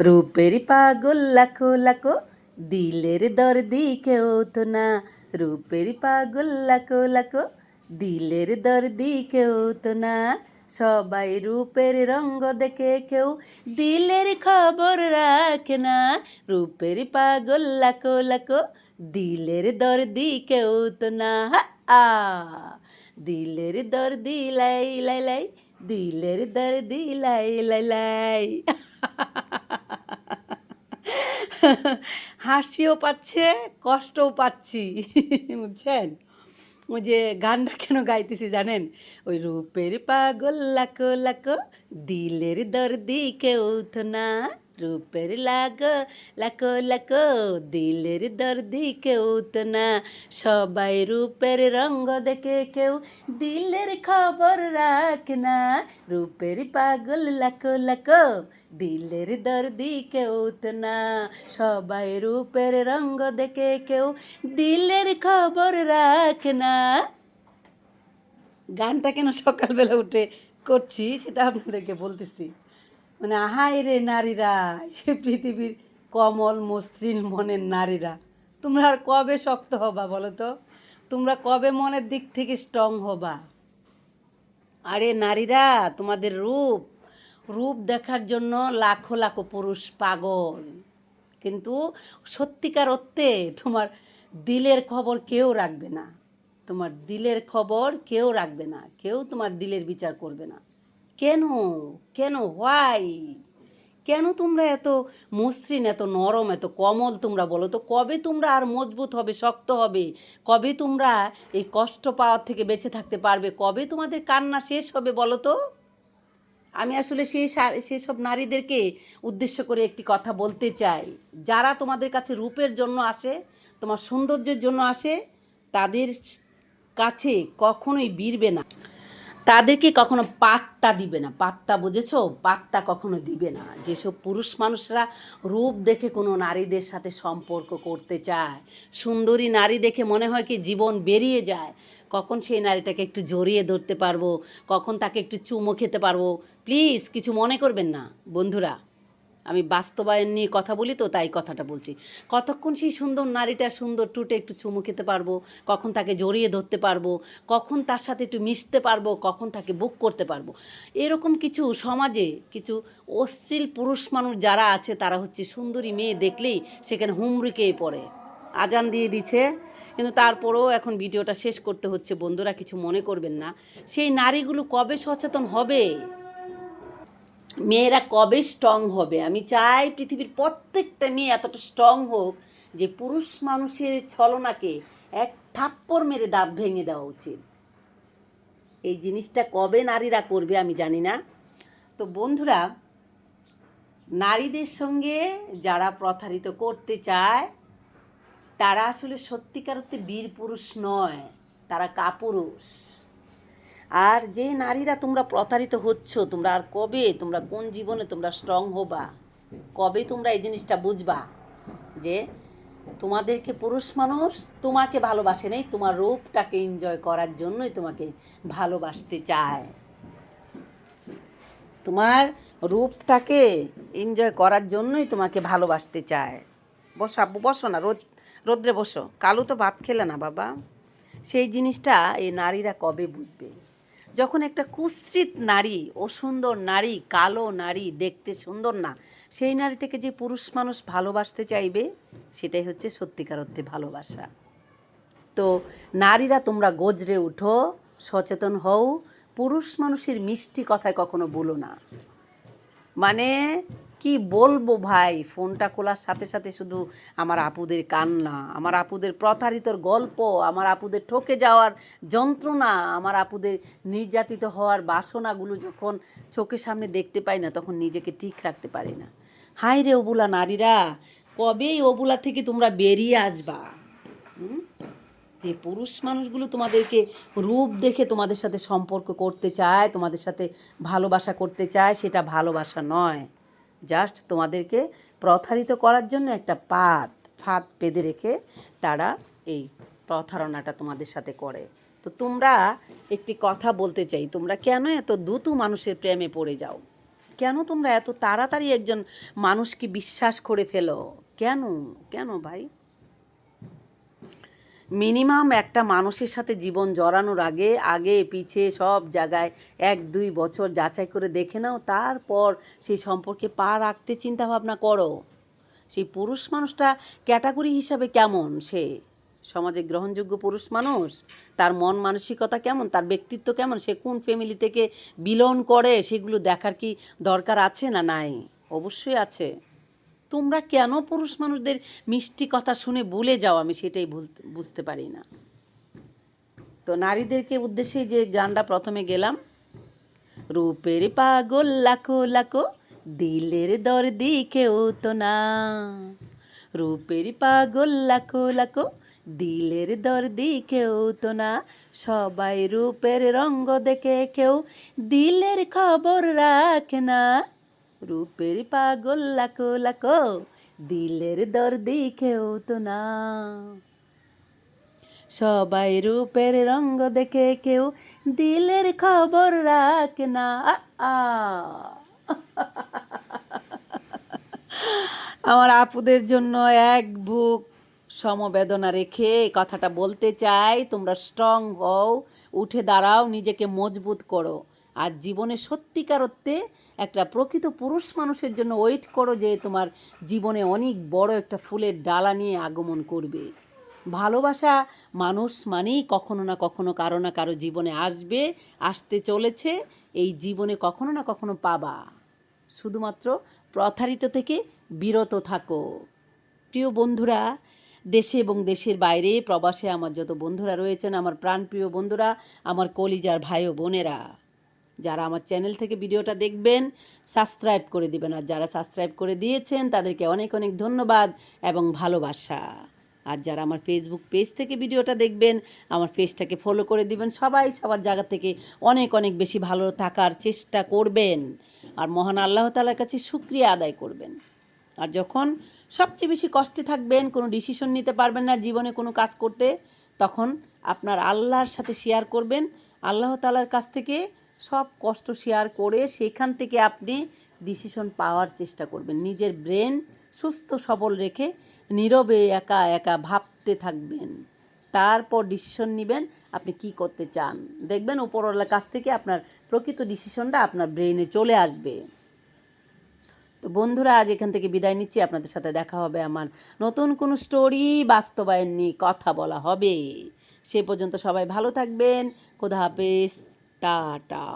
রূপের পাগল লাখো লাখো, দিলের দর্দি কেউ তো না। রূপের পাগল লাখো লাখো, দিলের দর্দি কেউ তো না। সবাই রূপের রঙ্গ দেখে কেউ দিলের খবর রাখে না। রূপের পাগল লাখো লাখো, দিলের দর্দি কেউ তো না। আ দিলের দর্দি লাই লাই লাই, দিলের দর্দি লাই লাই লাই। হাসিও পাচ্ছে, কষ্টও পাচ্ছি, বুঝছেন? ওই যে গানটা কেন গাইতেছি জানেন? ওই রূপের পাগল লাখো লাখো, দিলের দর্দি কেউ তো না। রূপের লাখো লাখো, দিলের দর্দি কেউ তো না। সবাই রূপের রঙ্গ দেখে কেউ দিলের খবর রাখে না। রূপের পাগল লাখো লাখো, দিলের দর্দি কেউ তো না। সবাই রূপের রঙ্গ দেখে কেউ দিলের খবর রাখে না। গানটা কেন সকালবেলা উঠে করছি সেটা আপনাদেরকে বলতেছি। মানে আহাই রে নারীরা, পৃথিবীর কমল মসৃণ মনের নারীরা, তোমরা আর কবে শক্ত হবা বলো তো? তোমরা কবে মনের দিক থেকে স্ট্রং হবা? আরে নারীরা, তোমাদের রূপ রূপ দেখার জন্য লাখো লাখো পুরুষ পাগল, কিন্তু সত্যিকার অর্থে তোমার দিলের খবর কেউ রাখবে না। তোমার দিলের খবর কেউ রাখবে না, কেউ তোমার দিলের বিচার করবে না। কেন? কেন? হোয়াই? কেন তোমরা এত মসৃণ, এত নরম, এত কোমল তোমরা বলো তো? কবে তোমরা আর মজবুত হবে, শক্ত হবে? কবে তোমরা এই কষ্ট পাওয়ার থেকে বেঁচে থাকতে পারবে? কবে তোমাদের কান্না শেষ হবে বলো তো? আমি আসলে সেসব নারীদেরকে উদ্দেশ্য করে একটি কথা বলতে চাই। যারা তোমাদের কাছে রূপের জন্য আসে, তোমার সৌন্দর্যের জন্য আসে, তাদের কাছে কখনোই বিরবে না, তাদেরকে কখনো পাত্তা দিবে না। পাত্তা বুঝেছো? পাত্তা কখনো দিবে না। যেসব পুরুষ মানুষরা রূপ দেখে কোনো নারীদের সাথে সম্পর্ক করতে চায়, সুন্দরী নারী দেখে মনে হয় কি জীবন বেরিয়ে যায়, কখন সেই নারীটাকে একটু জড়িয়ে ধরতে পারবো, কখন তাকে একটু চুমো খেতে পারবো। প্লিজ কিছু মনে করবেন না বন্ধুরা, আমি বাস্তবায়ন নিয়ে কথা বলি তো তাই কথাটা বলছি। কতক্ষণ সেই সুন্দর নারীটা সুন্দর টুটে একটু চুমু খেতে পারবো, কখন তাকে জড়িয়ে ধরতে পারবো, কখন তার সাথে একটু মিশতে পারবো, কখন তাকে বুক করতে পারবো। এরকম কিছু সমাজে কিছু অশ্লীল পুরুষ মানুষ যারা আছে, তারা হচ্ছে সুন্দরী মেয়ে দেখলেই সেখানে হুমড়িকে পড়ে। আজান দিয়ে দিচ্ছে, কিন্তু তারপরেও এখন ভিডিওটা শেষ করতে হচ্ছে। বন্ধুরা কিছু মনে করবেন না। সেই নারীগুলো কবে সচেতন হবে? মেয়েরা কবে স্ট্রং হবে? আমি চাই পৃথিবীর প্রত্যেকটা মেয়ে এতটা স্ট্রং হোক যে পুরুষ মানুষের ছলনাকে এক থাপ্পড় মেরে দাঁত ভেঙে দেওয়া উচিত। এই জিনিসটা কবে নারীরা করবে আমি জানি না। তো বন্ধুরা, নারীদের সঙ্গে যারা প্রতারিত করতে চায় তারা আসলে সত্যিকার অর্থে বীর পুরুষ নয়, তারা কাপুরুষ। আর যে নারীরা তোমরা প্রতারিত হচ্ছ, তোমরা আর কবে, তোমরা কোন জীবনে তোমরা স্ট্রং হবা? কবে তোমরা এই জিনিসটা বুঝবা যে তোমাদেরকে পুরুষ মানুষ তোমাকে ভালোবাসে নেই, তোমার রূপটাকে এনজয় করার জন্যই তোমাকে ভালোবাসতে চায়। তোমার রূপটাকে এনজয় করার জন্যই তোমাকে ভালোবাসতে চায়। বসো আব্বু, বসো না, রোদ্রে বসো। কালু তো ভাত খেলে না বাবা। সেই জিনিসটা এই নারীরা কবে বুঝবে? যখন একটা কুৎসিত নারী, অসুন্দর নারী, কালো নারী, দেখতে সুন্দর না, সেই নারীটাকে যে পুরুষ মানুষ ভালোবাসতে চাইবে, সেটাই হচ্ছে সত্যিকার অর্থে ভালোবাসা। তো নারীরা তোমরা গজরে উঠো, সচেতন হও, পুরুষ মানুষের মিষ্টি কথায় কখনো বলো না। মানে কি বলবো ভাই, ফোনটা খোলার সাথে সাথে শুধু আমার আপুদের কান্না, আমার আপুদের প্রতারিতর গল্প, আমার আপুদের ঠকে যাওয়ার যন্ত্রণা, আমার আপুদের নির্যাতিত হওয়ার বাসনাগুলো যখন চোখের সামনে দেখতে পাই না, তখন নিজেকে ঠিক রাখতে পারি না। হায় রে অবুলা নারীরা, কবে এই অবুলা থেকে তোমরা বেরিয়ে আসবা? যে পুরুষ মানুষগুলো তোমাদেরকে রূপ দেখে তোমাদের সাথে সম্পর্ক করতে চায়, তোমাদের সাথে ভালোবাসা করতে চায়, সেটা ভালোবাসা নয়। জাস্ট তোমাদেরকে প্রতারিত করার জন্য একটা ফাঁদ পেতে রেখে তারা এই প্রতারণাটা তোমাদের সাথে করে। তো তোমরা একটি কথা বলতে চাই, তোমরা কেন এত দ্রুত মানুষের প্রেমে পড়ে যাও? কেন তোমরা এত তাড়াতাড়ি একজন মানুষকে বিশ্বাস করে ফেলো? কেন কেন ভাই? মিনিমাম একটা মানুষের সাথে জীবন জড়ানোর আগে আগে পিছে সব জায়গায় 1-2 বছর যাচাই করে দেখে নাও, তারপর সেই সম্পর্কে পা রাখতে চিন্তাভাবনা করো। সেই পুরুষ মানুষটা ক্যাটাগরি হিসাবে কেমন, সে সমাজে গ্রহণযোগ্য পুরুষ মানুষ, তার মন মানসিকতা কেমন, তার ব্যক্তিত্ব কেমন, সে কোন ফ্যামিলি থেকে বিলং করে, সেগুলো দেখার কি দরকার আছে না নাই? অবশ্যই আছে। তোমরা কেন পুরুষ মানুষদের মিষ্টি কথা শুনে ভুলে যাও, আমি সেটাই বুঝতে পারি না। তো নারীদেরকে উদ্দেশ্যে যে গানটা প্রথমে গেলাম, রূপের পাগল লাখো লাখো, দিলের দরদি কেউ তো না। রূপের পাগল লাখো লাখো, দিলের দরদি কেউ তো না। সবাই রূপের রঙ্গ দেখে কেউ দিলের খবর রাখে না। রূপের পাগল লাখো লাখো, দিলের দরদি কেউ তো না। সবাই রূপের রঙ্গ দেখে কেউ দিলের খবর রাখে না। আ আমার আপুদের জন্য এক বুক সমবেদনা রেখে এই কথাটা বলতে চাই, তোমরা স্ট্রং হও, উঠে দাঁড়াও, নিজেকে মজবুত করো। আর জীবনে সত্যিকার অর্থে একটা প্রকৃত পুরুষ মানুষের জন্য ওয়েট করো, যে তোমার জীবনে অনেক বড় একটা ফুলের ডালা নিয়ে আগমন করবে। ভালোবাসা মানুষ মানেই কখনো না কখনো কারো না কারো জীবনে আসবে, আসতে চলেছে, এই জীবনে কখনো না কখনো পাবা। শুধুমাত্র প্রতারিত থেকে বিরত থাকো। প্রিয় বন্ধুরা, দেশে এবং দেশের বাইরে প্রবাসে আমার যত বন্ধুরা রয়েছেন, আমার প্রাণপ্রিয় বন্ধুরা, আমার কলিজার ভাই ও বোনেরা, যারা আমার চ্যানেল থেকে ভিডিওটা দেখবেন সাবস্ক্রাইব করে দিবেন। আর যারা সাবস্ক্রাইব করে দিয়েছেন তাদেরকে অনেক অনেক ধন্যবাদ এবং ভালোবাসা। আর যারা আমার ফেসবুক পেজ থেকে ভিডিওটা দেখবেন, আমার পেজটাকে ফলো করে দিবেন। সবাই সবার জায়গা থেকে অনেক অনেক বেশি ভালো থাকার চেষ্টা করবেন, আর মহান আল্লাহ তাআলার কাছে শুকরিয়া আদায় করবেন। আর যখন সবচেয়ে বেশি কষ্টে থাকবেন, কোনো ডিসিশন নিতে পারবেন না জীবনে কোনো কাজ করতে, তখন আপনার আল্লাহর সাথে শেয়ার করবেন। আল্লাহ তাআলার কাছ থেকে সব কষ্ট শেয়ার করে সেখান থেকে আপনি ডিসিশন পাওয়ার চেষ্টা করবেন। নিজের ব্রেন সুস্থ সবল রেখে নীরবে একা একা ভাবতে থাকবেন, তারপর ডিসিশন নেবেন আপনি কি করতে চান। দেখবেন উপরওয়ালার কাছ থেকে আপনার প্রকৃত ডিসিশনটা আপনার ব্রেনে চলে আসবে। তো বন্ধুরা, আজ এখান থেকে বিদায় নিচ্ছি। আপনাদের সাথে দেখা হবে আমার নতুন কোনো স্টোরি বাস্তবায়ন নিয়ে কথা বলা হবে। সে পর্যন্ত সবাই ভালো থাকবেন। খোদা হাফেজ, টাটা।